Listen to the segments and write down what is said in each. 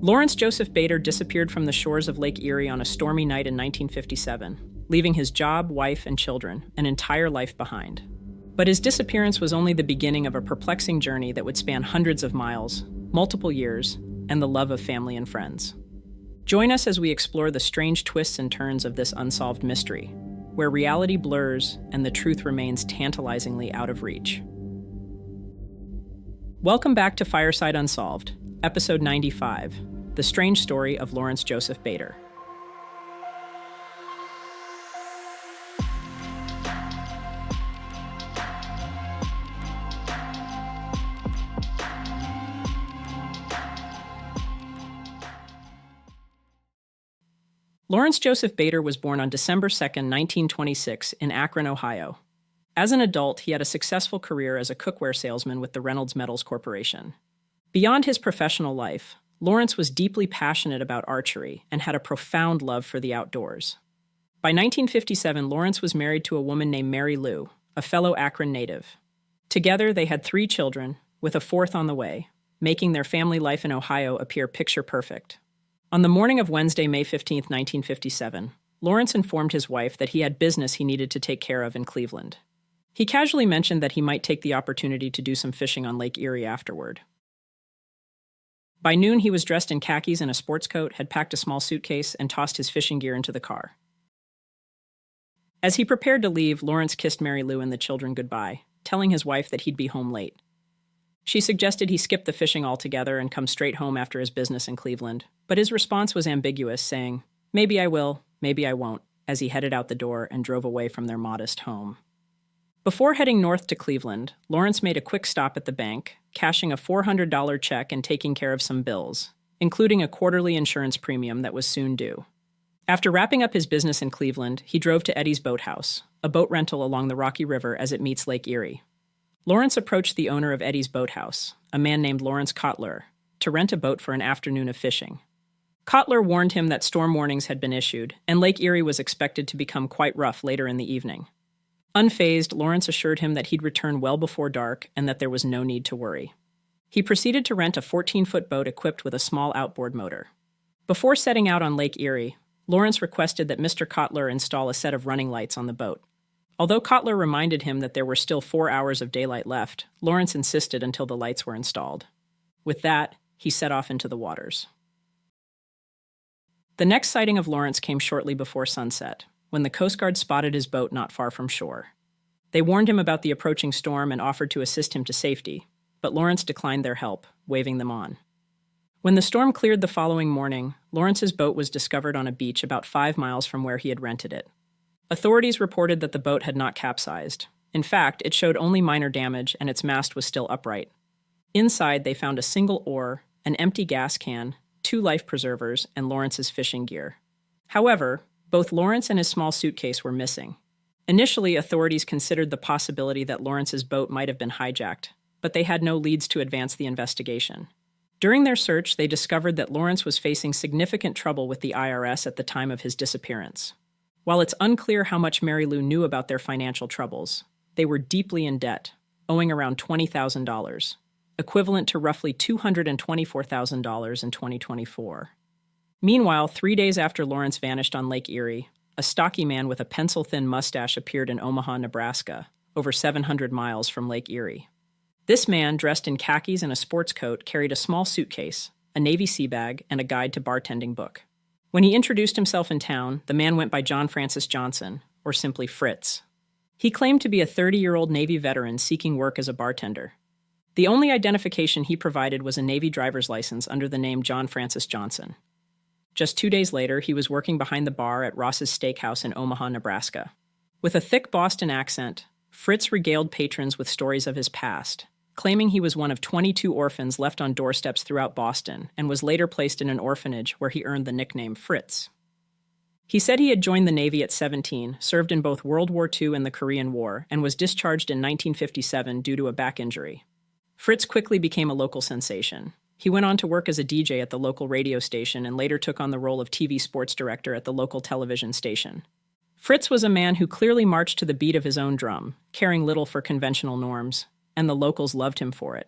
Lawrence Joseph Bader disappeared from the shores of Lake Erie on a stormy night in 1957, leaving his job, wife, and children, an entire life behind. But his disappearance was only the beginning of a perplexing journey that would span hundreds of miles, multiple years, and the love of family and friends. Join us as we explore the strange twists and turns of this unsolved mystery, where reality blurs and the truth remains tantalizingly out of reach. Welcome back to Fireside Unsolved, Episode 95, The Strange Story of Lawrence Joseph Bader. Lawrence Joseph Bader was born on December 2, 1926, in Akron, Ohio. As an adult, he had a successful career as a cookware salesman with the Reynolds Metals Corporation. Beyond his professional life, Lawrence was deeply passionate about archery and had a profound love for the outdoors. By 1957, Lawrence was married to a woman named Mary Lou, a fellow Akron native. Together, they had 3 children, with a 4th on the way, making their family life in Ohio appear picture-perfect. On the morning of Wednesday, May 15, 1957, Lawrence informed his wife that he had business he needed to take care of in Cleveland. He casually mentioned that he might take the opportunity to do some fishing on Lake Erie afterward. By noon, he was dressed in khakis and a sports coat, had packed a small suitcase, and tossed his fishing gear into the car. As he prepared to leave, Lawrence kissed Mary Lou and the children goodbye, telling his wife that he'd be home late. She suggested he skip the fishing altogether and come straight home after his business in Cleveland, but his response was ambiguous, saying, "Maybe I will, maybe I won't," as he headed out the door and drove away from their modest home. Before heading north to Cleveland, Lawrence made a quick stop at the bank, cashing a $400 check and taking care of some bills, including a quarterly insurance premium that was soon due. After wrapping up his business in Cleveland, he drove to Eddie's Boathouse, a boat rental along the Rocky River as it meets Lake Erie. Lawrence approached the owner of Eddie's Boathouse, a man named Lawrence Cotler, to rent a boat for an afternoon of fishing. Cotler warned him that storm warnings had been issued, and Lake Erie was expected to become quite rough later in the evening. Unfazed, Lawrence assured him that he'd return well before dark and that there was no need to worry. He proceeded to rent a 14-foot boat equipped with a small outboard motor. Before setting out on Lake Erie, Lawrence requested that Mr. Cotler install a set of running lights on the boat. Although Cotler reminded him that there were still 4 hours of daylight left, Lawrence insisted until the lights were installed. With that, he set off into the waters. The next sighting of Lawrence came shortly before sunset, when the Coast Guard spotted his boat not far from shore. They warned him about the approaching storm and offered to assist him to safety, but Lawrence declined their help, waving them on. When the storm cleared the following morning, Lawrence's boat was discovered on a beach about 5 miles from where he had rented it. Authorities reported that the boat had not capsized. In fact, it showed only minor damage and its mast was still upright. Inside, they found a single oar, an empty gas can, 2 life preservers, and Lawrence's fishing gear. However, both Lawrence and his small suitcase were missing. Initially, authorities considered the possibility that Lawrence's boat might have been hijacked, but they had no leads to advance the investigation. During their search, they discovered that Lawrence was facing significant trouble with the IRS at the time of his disappearance. While it's unclear how much Mary Lou knew about their financial troubles, they were deeply in debt, owing around $20,000, equivalent to roughly $224,000 in 2024. Meanwhile, 3 days after Lawrence vanished on Lake Erie, a stocky man with a pencil-thin mustache appeared in Omaha, Nebraska, over 700 miles from Lake Erie. This man, dressed in khakis and a sports coat, carried a small suitcase, a Navy sea bag, and a guide to bartending book. When he introduced himself in town, the man went by John Francis Johnson, or simply Fritz. He claimed to be a 30-year-old Navy veteran seeking work as a bartender. The only identification he provided was a Navy driver's license under the name John Francis Johnson. Just 2 days later, he was working behind the bar at Ross's Steakhouse in Omaha, Nebraska. With a thick Boston accent, Fritz regaled patrons with stories of his past, claiming he was one of 22 orphans left on doorsteps throughout Boston and was later placed in an orphanage where he earned the nickname Fritz. He said he had joined the Navy at 17, served in both World War II and the Korean War, and was discharged in 1957 due to a back injury. Fritz quickly became a local sensation. He went on to work as a DJ at the local radio station and later took on the role of TV sports director at the local television station. Fritz was a man who clearly marched to the beat of his own drum, caring little for conventional norms, and the locals loved him for it.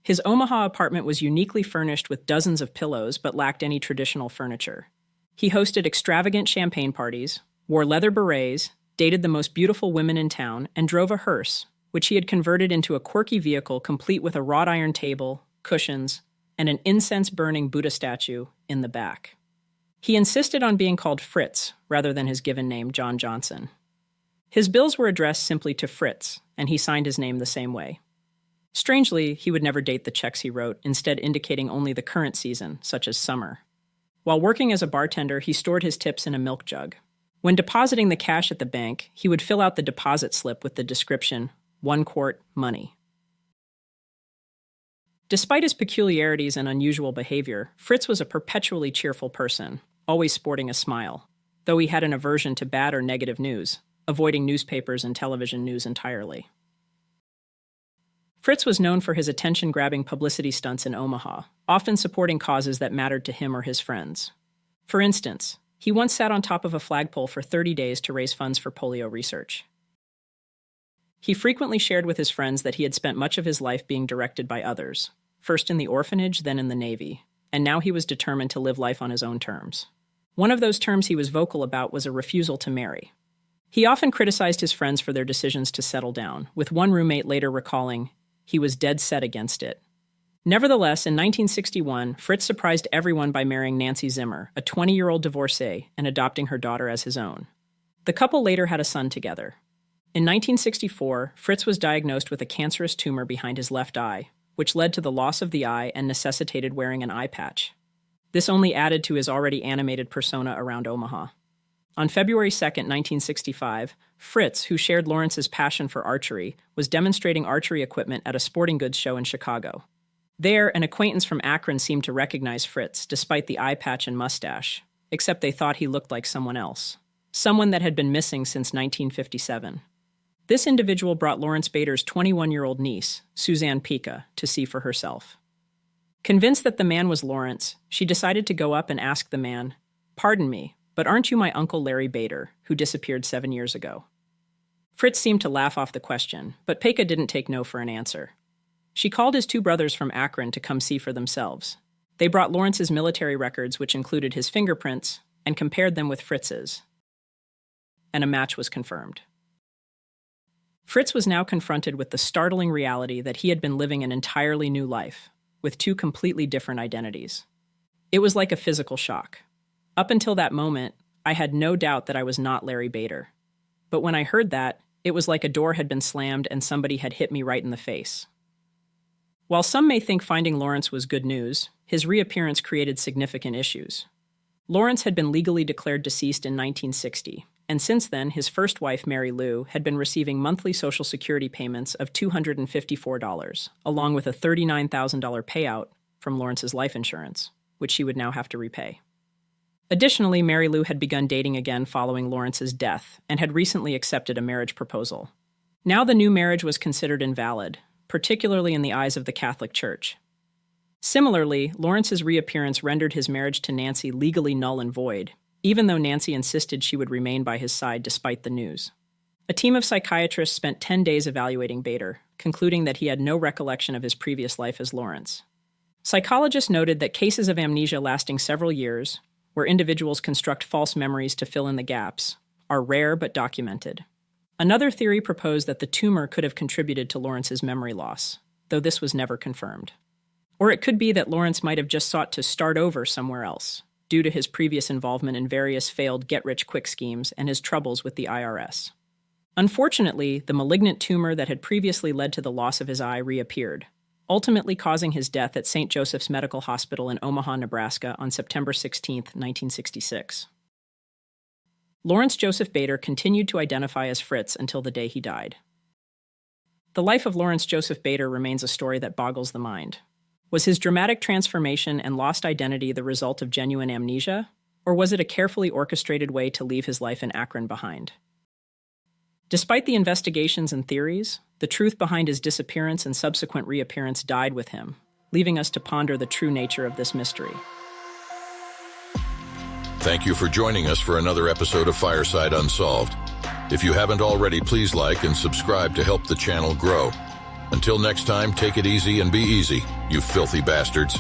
His Omaha apartment was uniquely furnished with dozens of pillows but lacked any traditional furniture. He hosted extravagant champagne parties, wore leather berets, dated the most beautiful women in town, and drove a hearse, which he had converted into a quirky vehicle complete with a wrought iron table, cushions, and an incense-burning Buddha statue in the back. He insisted on being called Fritz rather than his given name, John Johnson. His bills were addressed simply to Fritz, and he signed his name the same way. Strangely, he would never date the checks he wrote, instead indicating only the current season, such as summer. While working as a bartender, he stored his tips in a milk jug. When depositing the cash at the bank, he would fill out the deposit slip with the description, 1 quart, money. Despite his peculiarities and unusual behavior, Fritz was a perpetually cheerful person, always sporting a smile, though he had an aversion to bad or negative news, avoiding newspapers and television news entirely. Fritz was known for his attention-grabbing publicity stunts in Omaha, often supporting causes that mattered to him or his friends. For instance, he once sat on top of a flagpole for 30 days to raise funds for polio research. He frequently shared with his friends that he had spent much of his life being directed by others, first in the orphanage, then in the Navy, and now he was determined to live life on his own terms. One of those terms he was vocal about was a refusal to marry. He often criticized his friends for their decisions to settle down, with one roommate later recalling, he was dead set against it. Nevertheless, in 1961, Fritz surprised everyone by marrying Nancy Zimmer, a 20-year-old divorcee, and adopting her daughter as his own. The couple later had a son together. In 1964, Fritz was diagnosed with a cancerous tumor behind his left eye, which led to the loss of the eye and necessitated wearing an eye patch. This only added to his already animated persona around Omaha. On February 2, 1965, Fritz, who shared Lawrence's passion for archery, was demonstrating archery equipment at a sporting goods show in Chicago. There, an acquaintance from Akron seemed to recognize Fritz, despite the eye patch and mustache, except they thought he looked like someone else, someone that had been missing since 1957. This individual brought Lawrence Bader's 21-year-old niece, Suzanne Pica, to see for herself. Convinced that the man was Lawrence, she decided to go up and ask the man, "Pardon me, but aren't you my Uncle Larry Bader, who disappeared 7 years ago?" Fritz seemed to laugh off the question, but Pica didn't take no for an answer. She called his 2 brothers from Akron to come see for themselves. They brought Lawrence's military records, which included his fingerprints, and compared them with Fritz's. And a match was confirmed. Fritz was now confronted with the startling reality that he had been living an entirely new life, with 2 completely different identities. It was like a physical shock. Up until that moment, I had no doubt that I was not Larry Bader. But when I heard that, it was like a door had been slammed and somebody had hit me right in the face. While some may think finding Lawrence was good news, his reappearance created significant issues. Lawrence had been legally declared deceased in 1960, and since then, his first wife, Mary Lou, had been receiving monthly Social Security payments of $254, along with a $39,000 payout from Lawrence's life insurance, which she would now have to repay. Additionally, Mary Lou had begun dating again following Lawrence's death and had recently accepted a marriage proposal. Now the new marriage was considered invalid, particularly in the eyes of the Catholic Church. Similarly, Lawrence's reappearance rendered his marriage to Nancy legally null and void, even though Nancy insisted she would remain by his side despite the news. A team of psychiatrists spent 10 days evaluating Bader, concluding that he had no recollection of his previous life as Lawrence. Psychologists noted that cases of amnesia lasting several years, where individuals construct false memories to fill in the gaps, are rare but documented. Another theory proposed that the tumor could have contributed to Lawrence's memory loss, though this was never confirmed. Or it could be that Lawrence might have just sought to start over somewhere else, due to his previous involvement in various failed get-rich-quick schemes and his troubles with the IRS. Unfortunately, the malignant tumor that had previously led to the loss of his eye reappeared, ultimately causing his death at St. Joseph's Medical Hospital in Omaha, Nebraska on September 16, 1966. Lawrence Joseph Bader continued to identify as Fritz until the day he died. The life of Lawrence Joseph Bader remains a story that boggles the mind. Was his dramatic transformation and lost identity the result of genuine amnesia, or was it a carefully orchestrated way to leave his life in Akron behind? Despite the investigations and theories, the truth behind his disappearance and subsequent reappearance died with him, leaving us to ponder the true nature of this mystery. Thank you for joining us for another episode of Fireside Unsolved. If you haven't already, please like and subscribe to help the channel grow. Until next time, take it easy and be easy, you filthy bastards.